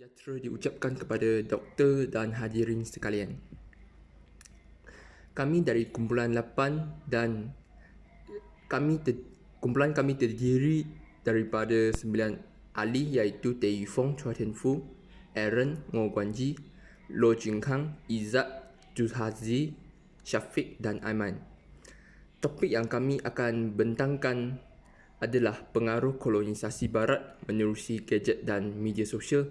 Sejahtera diucapkan kepada doktor dan hadirin sekalian. Kami dari kumpulan 8 dan kumpulan kami terdiri daripada 9 ahli iaitu Tay Yufeng, Chua Tian Fu, Aaron, Ngo Guanji, Lo Jinkang, Izzat, Juhazi, Syafiq dan Aiman. Topik yang kami akan bentangkan adalah pengaruh kolonisasi barat menerusi gadget dan media sosial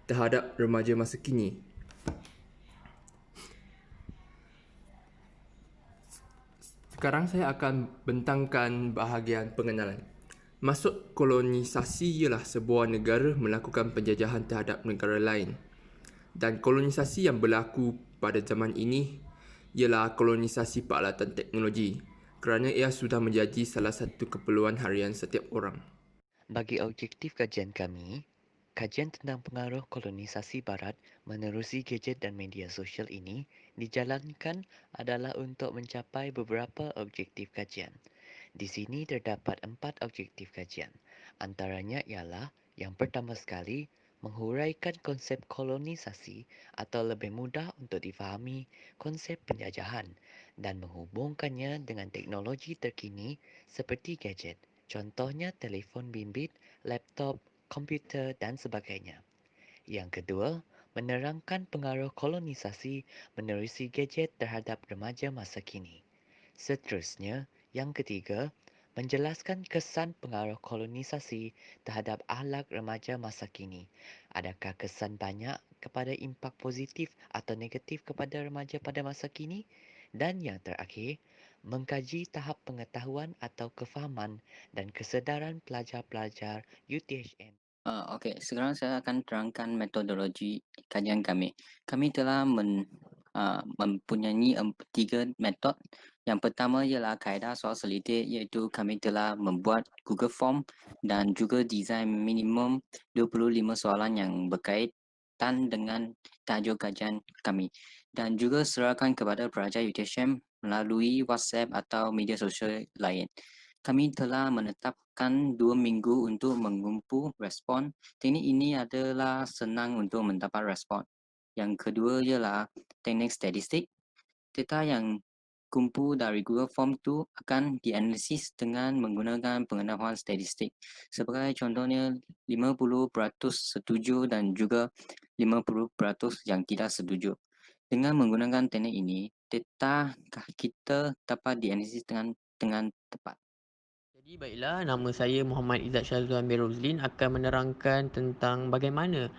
terhadap remaja masa kini. Sekarang saya akan bentangkan bahagian pengenalan. Maksud kolonisasi ialah sebuah negara melakukan penjajahan terhadap negara lain. Dan kolonisasi yang berlaku pada zaman ini ialah kolonisasi peralatan teknologi kerana ia sudah menjadi salah satu keperluan harian setiap orang. Bagi objektif kajian kami, kajian tentang pengaruh kolonisasi barat menerusi gadget dan media sosial ini dijalankan adalah untuk mencapai beberapa objektif kajian. Di sini terdapat 4 objektif kajian. Antaranya ialah yang pertama sekali, menghuraikan konsep kolonisasi atau lebih mudah untuk difahami konsep penjajahan dan menghubungkannya dengan teknologi terkini seperti gadget. Contohnya telefon bimbit, laptop, komputer dan sebagainya. Yang kedua, menerangkan pengaruh kolonisasi menerusi gadget terhadap remaja masa kini. Seterusnya, yang ketiga, menjelaskan kesan pengaruh kolonisasi terhadap akhlak remaja masa kini. Adakah kesan banyak kepada impak positif atau negatif kepada remaja pada masa kini? Dan yang terakhir, mengkaji tahap pengetahuan atau kefahaman dan kesedaran pelajar-pelajar UTHM. Okey, sekarang saya akan terangkan metodologi kajian kami. Kami telah mempunyai 3 metod. Yang pertama ialah kaedah soal selidik, iaitu kami telah membuat Google Form dan juga desain minimum 25 soalan yang berkaitan dengan tajuk kajian kami. Dan juga serahkan kepada pelajar UTHM melalui WhatsApp atau media sosial lain. Kami telah menetapkan 2 minggu untuk mengumpul respon. Teknik ini adalah senang untuk mendapat respon. Yang kedua ialah teknik statistik. Data yang kumpul dari Google Form itu akan dianalisis dengan menggunakan pengetahuan statistik. Sebagai contohnya 50% setuju dan juga 50% yang tidak setuju. Dengan menggunakan teknik ini, data kita dapat dianalisis dengan tepat. Jadi baiklah, nama saya Muhammad Izzat Syazwan bin Rozlin akan menerangkan tentang bagaimana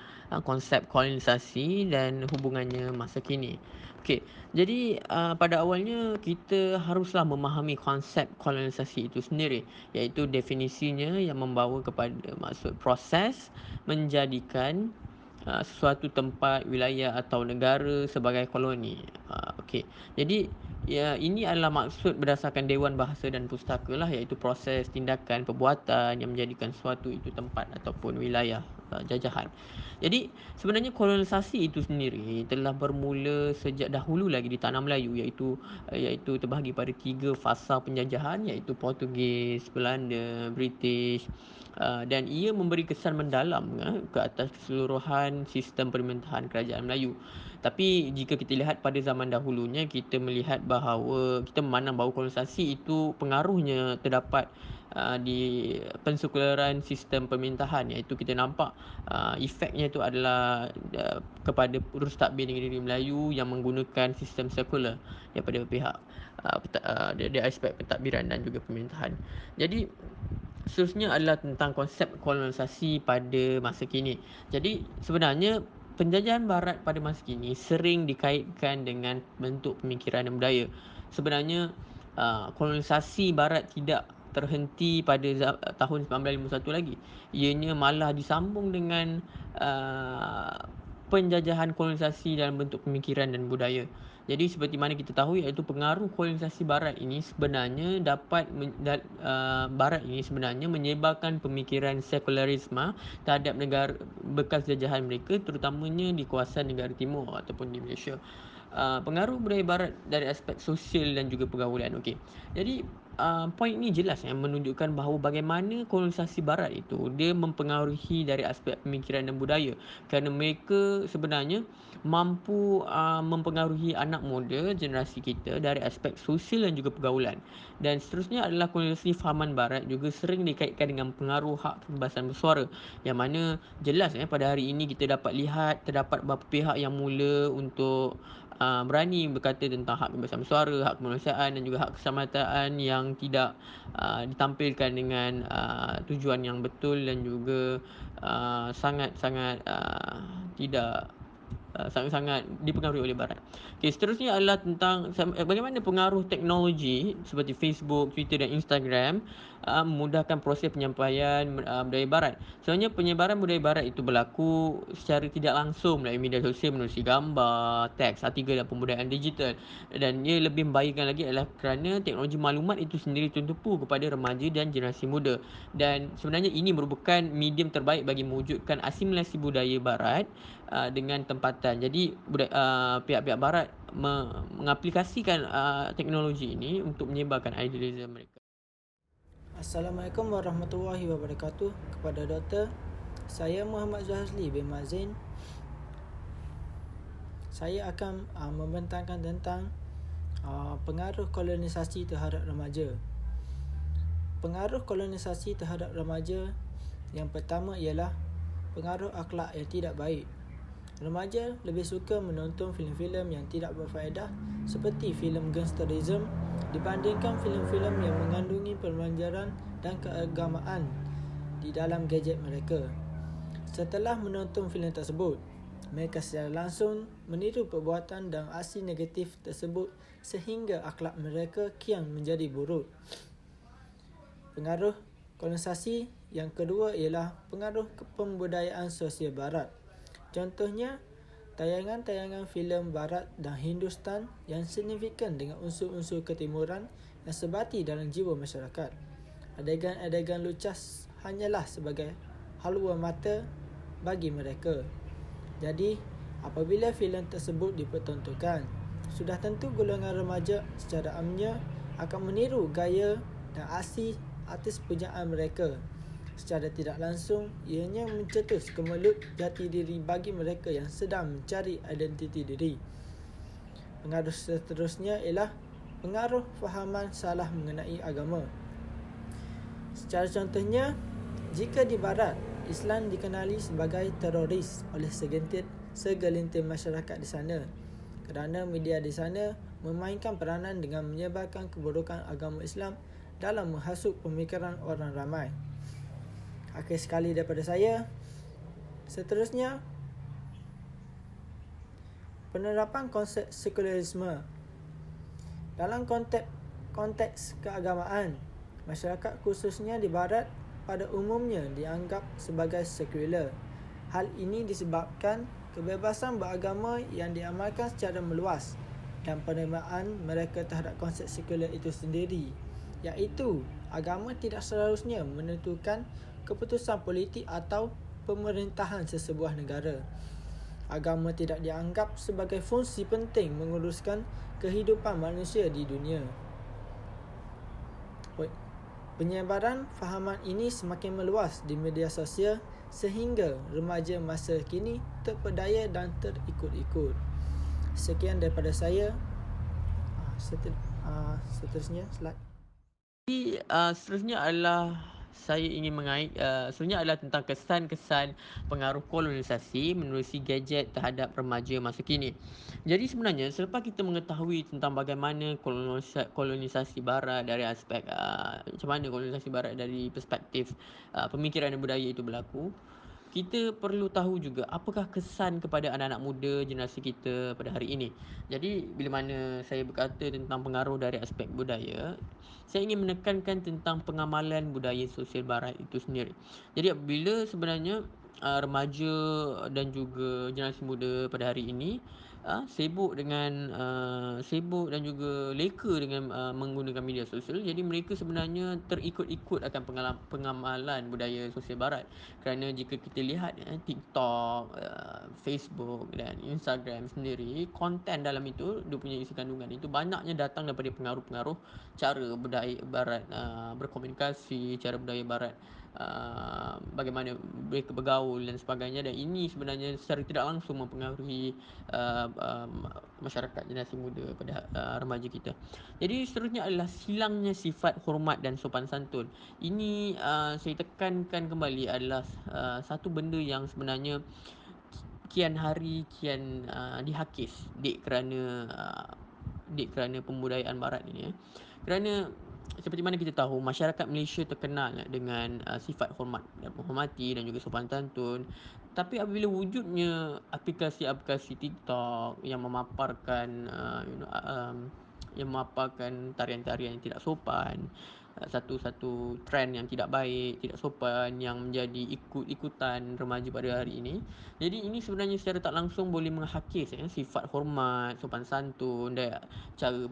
konsep kolonisasi dan hubungannya masa kini. Okey, jadi pada awalnya kita haruslah memahami konsep kolonisasi itu sendiri, iaitu definisinya yang membawa kepada maksud proses menjadikan sesuatu tempat, wilayah atau negara sebagai koloni. Okey. Jadi ya, ini adalah maksud berdasarkan Dewan Bahasa dan Pustaka lah, iaitu proses tindakan perbuatan yang menjadikan suatu itu tempat ataupun wilayah jajahan. Jadi sebenarnya kolonisasi itu sendiri telah bermula sejak dahulu lagi di tanah Melayu, iaitu terbahagi pada 3 fasa penjajahan, iaitu Portugis, Belanda, British, dan ia memberi kesan mendalam ke atas keseluruhan sistem pemerintahan kerajaan Melayu. Tapi jika kita lihat pada zaman dahulunya, kita melihat bahawa kita memandang bahawa kolonisasi itu pengaruhnya terdapat di pensekuleran sistem pemerintahan, iaitu kita nampak efeknya itu adalah kepada urus tadbir negeri Melayu yang menggunakan sistem sekular daripada pihak dari aspek pentadbiran dan juga pemerintahan. Jadi seterusnya adalah tentang konsep kolonisasi pada masa kini. Jadi sebenarnya penjajahan barat pada masa kini sering dikaitkan dengan bentuk pemikiran dan budaya. Sebenarnya kolonisasi barat tidak terhenti pada tahun 1951 lagi. Ianya malah disambung dengan penjajahan kolonisasi dalam bentuk pemikiran dan budaya. Jadi seperti mana kita tahu, iaitu pengaruh kolonisasi barat ini sebenarnya barat ini sebenarnya menyebarkan pemikiran sekularisme terhadap negara bekas jajahan mereka, terutamanya di kawasan negara timur ataupun di Malaysia. Pengaruh budaya barat dari aspek sosial dan juga pergaulan. Okey. Jadi poin ni jelas yang menunjukkan bahawa bagaimana kolonisasi barat itu dia mempengaruhi dari aspek pemikiran dan budaya, kerana mereka sebenarnya mampu mempengaruhi anak muda generasi kita dari aspek sosial dan juga pergaulan. Dan seterusnya adalah kolonisasi fahaman barat juga sering dikaitkan dengan pengaruh hak kebebasan bersuara, yang mana jelas pada hari ini kita dapat lihat terdapat beberapa pihak yang mula untuk berani berkata tentang hak kebebasan bersuara, hak kemanusiaan dan juga hak keselamatan yang tidak ditampilkan dengan tujuan yang betul dan juga sangat-sangat tidak sangat-sangat dipengaruhi oleh barat. Okey, seterusnya adalah tentang bagaimana pengaruh teknologi seperti Facebook, Twitter dan Instagram memudahkan proses penyampaian budaya barat. Sebenarnya penyebaran budaya barat itu berlaku secara tidak langsung melalui media sosial menerusi gambar, teks, artikel dan pembudayaan digital. Dan ia lebih membahayakan lagi adalah kerana teknologi maklumat itu sendiri tertumpu kepada remaja dan generasi muda. Dan sebenarnya ini merupakan medium terbaik bagi mewujudkan asimilasi budaya barat dengan tempatan. Jadi pihak-pihak barat mengaplikasikan teknologi ini untuk menyebarkan idealisme mereka. Assalamualaikum warahmatullahi wabarakatuh. Kepada doktor, saya Muhammad Zahazli bin Mazin. Saya akan membentangkan tentang pengaruh kolonisasi terhadap remaja. Pengaruh kolonisasi terhadap remaja yang pertama ialah pengaruh akhlak yang tidak baik. Remaja lebih suka menonton filem-filem yang tidak berfaedah seperti filem gangsterism dibandingkan filem-filem yang mengandungi pembelajaran dan keagamaan di dalam gadget mereka. Setelah menonton filem tersebut, mereka secara langsung meniru perbuatan dan aksi negatif tersebut sehingga akhlak mereka kian menjadi buruk. Pengaruh kolonisasi yang kedua ialah pengaruh pembudayaan sosial barat. Contohnya, tayangan-tayangan filem barat dan Hindustan yang signifikan dengan unsur-unsur ketimuran yang sebati dalam jiwa masyarakat. Adegan-adegan lucas hanyalah sebagai haluan mata bagi mereka. Jadi, apabila filem tersebut dipertontonkan, sudah tentu golongan remaja secara amnya akan meniru gaya dan aksi artis pujaan mereka. Secara tidak langsung, ianya mencetus kemelut jati diri bagi mereka yang sedang mencari identiti diri. Pengaruh seterusnya ialah pengaruh fahaman salah mengenai agama. Secara contohnya, jika di barat, Islam dikenali sebagai teroris oleh segelintir masyarakat di sana, kerana media di sana memainkan peranan dengan menyebarkan keburukan agama Islam dalam menghasut pemikiran orang ramai. Akhir sekali daripada saya, seterusnya, penerapan konsep sekularisme. Dalam konteks keagamaan, masyarakat khususnya di barat pada umumnya dianggap sebagai sekular. Hal ini disebabkan kebebasan beragama yang diamalkan secara meluas dan penerimaan mereka terhadap konsep sekular itu sendiri, iaitu agama tidak seharusnya menentukan keputusan politik atau pemerintahan sesebuah negara. Agama tidak dianggap sebagai fungsi penting menguruskan kehidupan manusia di dunia. Penyebaran fahaman ini semakin meluas di media sosial sehingga remaja masa kini terpedaya dan terikut-ikut. Sekian daripada saya. Seterusnya slide. Jadi seterusnya adalah saya ingin seterusnya adalah tentang kesan-kesan pengaruh kolonisasi menerusi gadget terhadap remaja masa kini. Jadi sebenarnya selepas kita mengetahui tentang bagaimana kolonisasi barat dari aspek macam mana kolonisasi barat dari perspektif pemikiran dan budaya itu berlaku, kita perlu tahu juga apakah kesan kepada anak-anak muda generasi kita pada hari ini. Jadi bila mana saya berkata tentang pengaruh dari aspek budaya, saya ingin menekankan tentang pengamalan budaya sosial barat itu sendiri. Jadi apabila sebenarnya remaja dan juga generasi muda pada hari ini sibuk dan juga leka dengan menggunakan media sosial. Jadi mereka sebenarnya terikut-ikut akan pengamalan budaya sosial barat. Kerana jika kita lihat TikTok, Facebook dan Instagram sendiri, konten dalam itu dia punya isi kandungan itu banyaknya datang daripada pengaruh-pengaruh cara budaya barat berkomunikasi, cara budaya barat bagaimana mereka bergaul dan sebagainya, dan ini sebenarnya secara tidak langsung mempengaruhi masyarakat generasi muda pada remaja kita. Jadi seterusnya adalah silangnya sifat hormat dan sopan santun. Ini saya tekankan kembali adalah satu benda yang sebenarnya kian hari kian dihakis dek kerana pembudayaan barat ini. Kerana seperti mana kita tahu, masyarakat Malaysia terkenal dengan sifat hormat dan menghormati dan juga sopan santun. Tapi apabila wujudnya aplikasi-aplikasi TikTok yang memaparkan tarian-tarian yang tidak sopan, satu-satu trend yang tidak baik, tidak sopan yang menjadi ikut-ikutan remaja pada hari ini. Jadi ini sebenarnya secara tak langsung boleh menghakis sifat hormat, sopan santun dan cara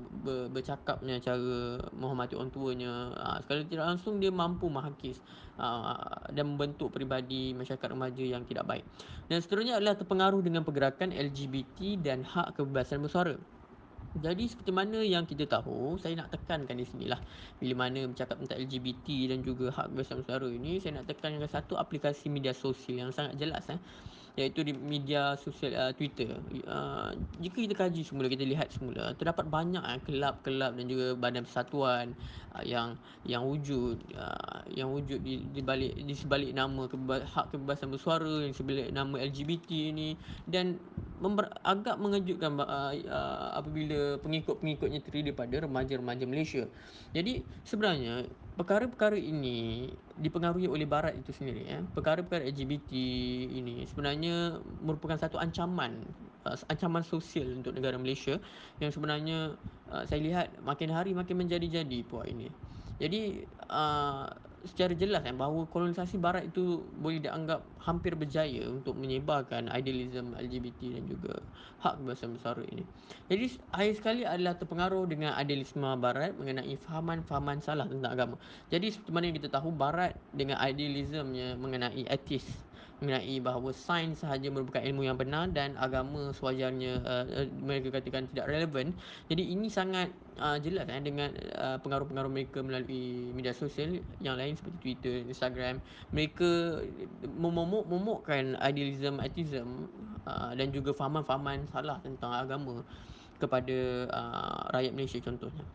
bercakapnya, cara menghormati orang tuanya. Sekali tidak langsung dia mampu menghakis dan membentuk peribadi masyarakat remaja yang tidak baik. Dan seterusnya adalah terpengaruh dengan pergerakan LGBT dan hak kebebasan bersuara. Jadi seperti mana yang kita tahu, saya nak tekankan di sinilah, bila mana bercakap tentang LGBT dan juga hak kebebasan bersuara ini, saya nak tekankan satu aplikasi media sosial yang sangat jelas iaitu di media sosial Twitter. Jika kita kaji semula, kita lihat semula, terdapat banyak kelab-kelab dan juga badan persatuan yang wujud di sebalik nama hak kebebasan bersuara, yang sebalik nama LGBT ini, dan agak mengejutkan apabila pengikut-pengikutnya terdiri daripada remaja-remaja Malaysia. Jadi sebenarnya perkara-perkara ini dipengaruhi oleh barat itu sendiri. Perkara-perkara LGBT ini sebenarnya merupakan satu ancaman sosial untuk negara Malaysia, yang sebenarnya saya lihat makin hari makin menjadi-jadi puak ini. Jadi secara jelas bahawa kolonisasi barat itu boleh dianggap hampir berjaya untuk menyebarkan idealism LGBT dan juga hak kebebasan bersuara ini. Jadi akhir sekali adalah terpengaruh dengan idealisme barat mengenai fahaman-fahaman salah tentang agama. Jadi seperti mana yang kita tahu, barat dengan idealismnya mengenai etis, mengenai bahawa sains sahaja merupakan ilmu yang benar dan agama sewajarnya mereka katakan tidak relevan. Jadi ini sangat jelas dengan pengaruh-pengaruh mereka melalui media sosial yang lain seperti Twitter, Instagram. Mereka memomokkan etism dan juga fahaman-fahaman salah tentang agama kepada rakyat Malaysia contohnya.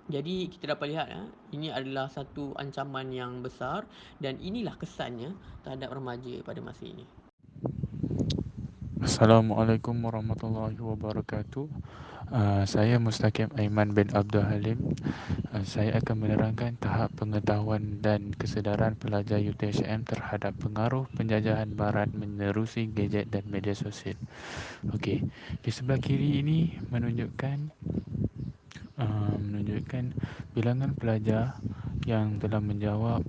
Jadi kita dapat lihat ini adalah satu ancaman yang besar dan inilah kesannya terhadap remaja pada masa ini. Assalamualaikum warahmatullahi wabarakatuh. Saya Mustaqim Aiman bin Abdul Halim. Saya akan menerangkan tahap pengetahuan dan kesedaran pelajar UTHM terhadap pengaruh penjajahan barat menerusi gadget dan media sosial. Okey, di sebelah kiri ini menunjukkan bilangan pelajar yang telah menjawab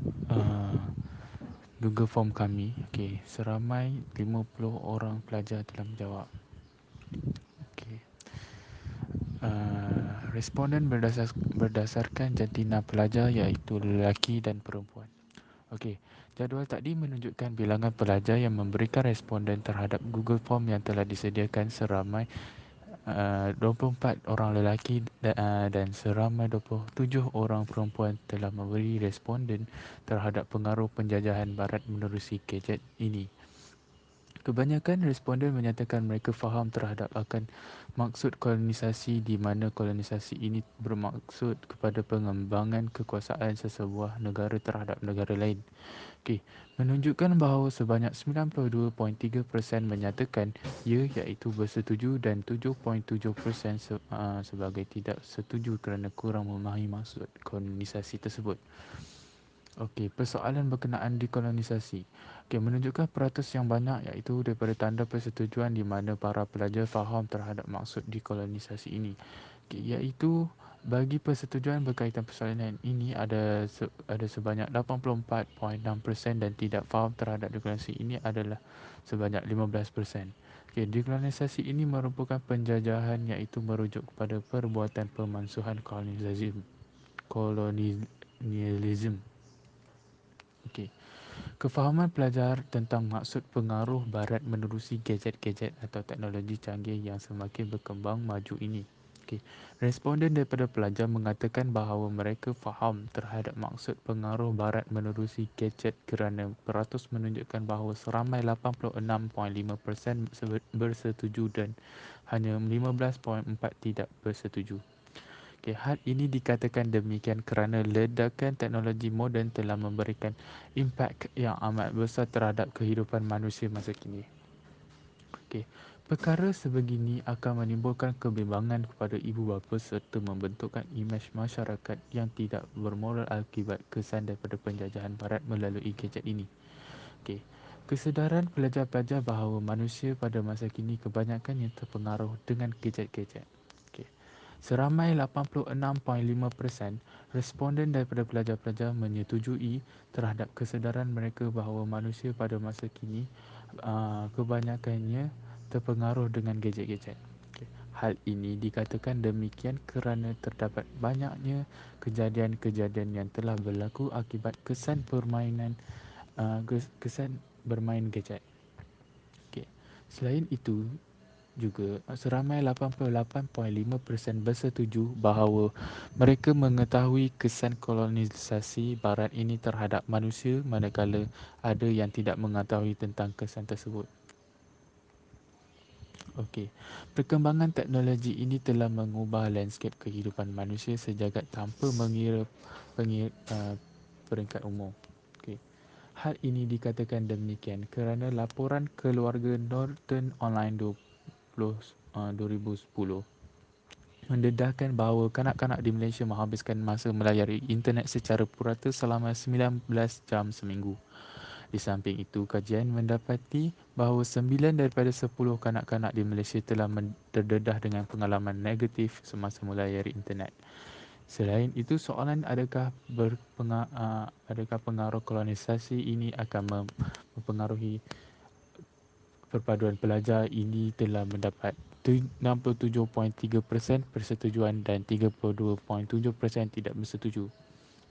Google Form kami. Okey, seramai 50 orang pelajar telah menjawab. Okey. Responden berdasarkan jantina pelajar iaitu lelaki dan perempuan. Okey, jadual tadi menunjukkan bilangan pelajar yang memberikan responden terhadap Google Form yang telah disediakan seramai 24 orang lelaki dan seramai 27 orang perempuan telah memberi responden terhadap pengaruh penjajahan barat menerusi gadget ini. Kebanyakan responden menyatakan mereka faham terhadap akan maksud kolonisasi, di mana kolonisasi ini bermaksud kepada pengembangan kekuasaan sesebuah negara terhadap negara lain. Okey, menunjukkan bahawa sebanyak 92.3% menyatakan ya, iaitu bersetuju, dan 7.7% sebagai tidak setuju kerana kurang memahami maksud kolonisasi tersebut. Okey, persoalan berkenaan dekolonisasi. Okey, menunjukkan peratus yang banyak iaitu daripada tanda persetujuan di mana para pelajar faham terhadap maksud dekolonisasi ini. Okey, iaitu Bagi persetujuan berkaitan persoalan ini ada sebanyak 84.6% dan tidak faham terhadap deklarasi ini adalah sebanyak 15%. Okay, deklarasi ini merupakan penjajahan iaitu merujuk kepada perbuatan pemansuhan kolonialisme. Okay. Kefahaman pelajar tentang maksud pengaruh Barat menerusi gadget-gadget atau teknologi canggih yang semakin berkembang maju ini. Okay. Responden daripada pelajar mengatakan bahawa mereka faham terhadap maksud pengaruh Barat menerusi gadget kerana peratus menunjukkan bahawa seramai 86.5% bersetuju dan hanya 15.4% tidak bersetuju. Okay, hal ini dikatakan demikian kerana ledakan teknologi moden telah memberikan impak yang amat besar terhadap kehidupan manusia masa kini. Okay, perkara sebegini akan menimbulkan kebimbangan kepada ibu bapa serta membentukkan imej masyarakat yang tidak bermoral akibat kesan daripada penjajahan Barat melalui gadget ini. Okay. Kesedaran pelajar-pelajar bahawa manusia pada masa kini kebanyakan yang terpengaruh dengan gadget-gadget. Okay. Seramai 86.5% responden daripada pelajar-pelajar menyetujui terhadap kesedaran mereka bahawa manusia pada masa kini kebanyakannya terpengaruh dengan gadget-gadget. Okay. Hal ini dikatakan demikian kerana terdapat banyaknya kejadian-kejadian yang telah berlaku akibat kesan bermain gadget. Okay. Selain itu, juga seramai 88.5% bersetuju bahawa mereka mengetahui kesan kolonisasi Barat ini terhadap manusia manakala ada yang tidak mengetahui tentang kesan tersebut. Okey. Perkembangan teknologi ini telah mengubah lanskap kehidupan manusia sejagat tanpa mengira peringkat umur. Okey. Hal ini dikatakan demikian kerana laporan keluarga Norton Online 2010 mendedahkan bahawa kanak-kanak di Malaysia menghabiskan masa melayari internet secara purata selama 19 jam seminggu. Di samping itu, kajian mendapati bahawa 9 daripada 10 kanak-kanak di Malaysia telah terdedah dengan pengalaman negatif semasa melayari internet. Selain itu, soalan adakah pengaruh kolonisasi ini akan mempengaruhi perpaduan pelajar ini telah mendapat 67.3% persetujuan dan 32.7% tidak bersetuju.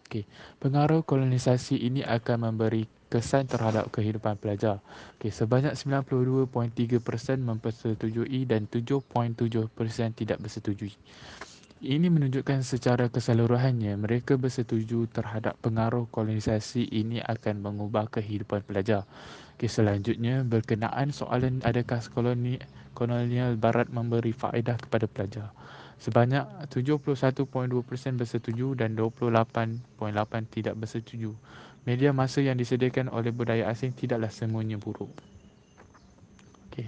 Okey, pengaruh kolonisasi ini akan memberi kesan terhadap kehidupan pelajar. Okey, sebanyak 92.3% mempersetujui dan 7.7% tidak bersetujui. Ini menunjukkan secara keseluruhannya mereka bersetuju terhadap pengaruh kolonisasi ini akan mengubah kehidupan pelajar. Okay, selanjutnya berkenaan soalan adakah kolonial Barat memberi faedah kepada pelajar. Sebanyak 71.2% bersetuju dan 28.8% tidak bersetuju. Media masa yang disediakan oleh budaya asing tidaklah semuanya buruk. Okay.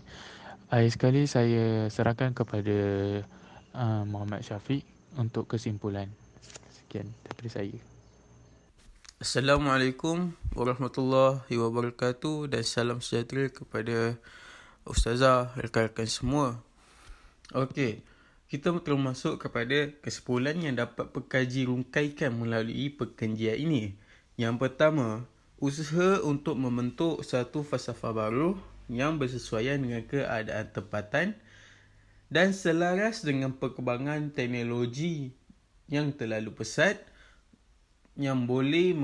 Akhir sekali saya serahkan kepada Muhammad Syafiq untuk kesimpulan. Sekian daripada saya. Assalamualaikum warahmatullahi wabarakatuh dan salam sejahtera kepada Ustazah, rakan-rakan semua. Okey, kita telah masuk kepada kesimpulan yang dapat pekaji rungkaikan melalui perkongsian ini. Yang pertama, usaha untuk membentuk satu falsafah baru yang bersesuaian dengan keadaan tempatan dan selaras dengan perkembangan teknologi yang terlalu pesat yang boleh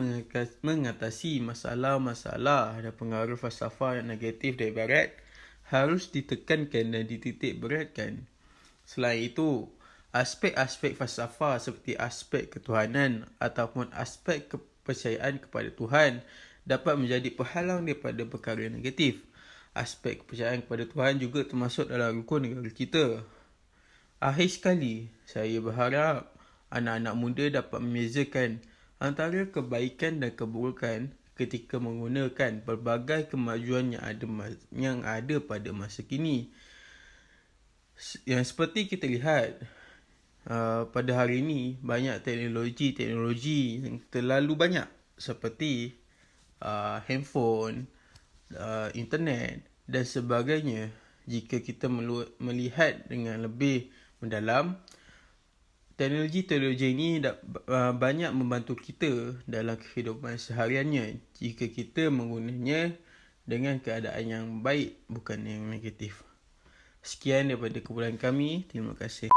mengatasi masalah-masalah dan pengaruh falsafah negatif dari Barat harus ditekankan dan dititik beratkan. Selain itu, aspek-aspek falsafah seperti aspek ketuhanan ataupun aspek kepercayaan kepada Tuhan dapat menjadi penghalang daripada perkara negatif. Aspek kepercayaan kepada Tuhan juga termasuk dalam rukun negara kita. Akhir sekali, saya berharap anak-anak muda dapat membezakan antara kebaikan dan keburukan ketika menggunakan pelbagai kemajuan yang ada pada masa kini. Yang seperti kita lihat, pada hari ini banyak teknologi yang terlalu banyak seperti handphone, internet dan sebagainya. Jika kita melihat dengan lebih mendalam, teknologi ini banyak membantu kita dalam kehidupan sehariannya jika kita menggunanya dengan keadaan yang baik, bukan yang negatif. Sekian daripada kumpulan kami. Terima kasih.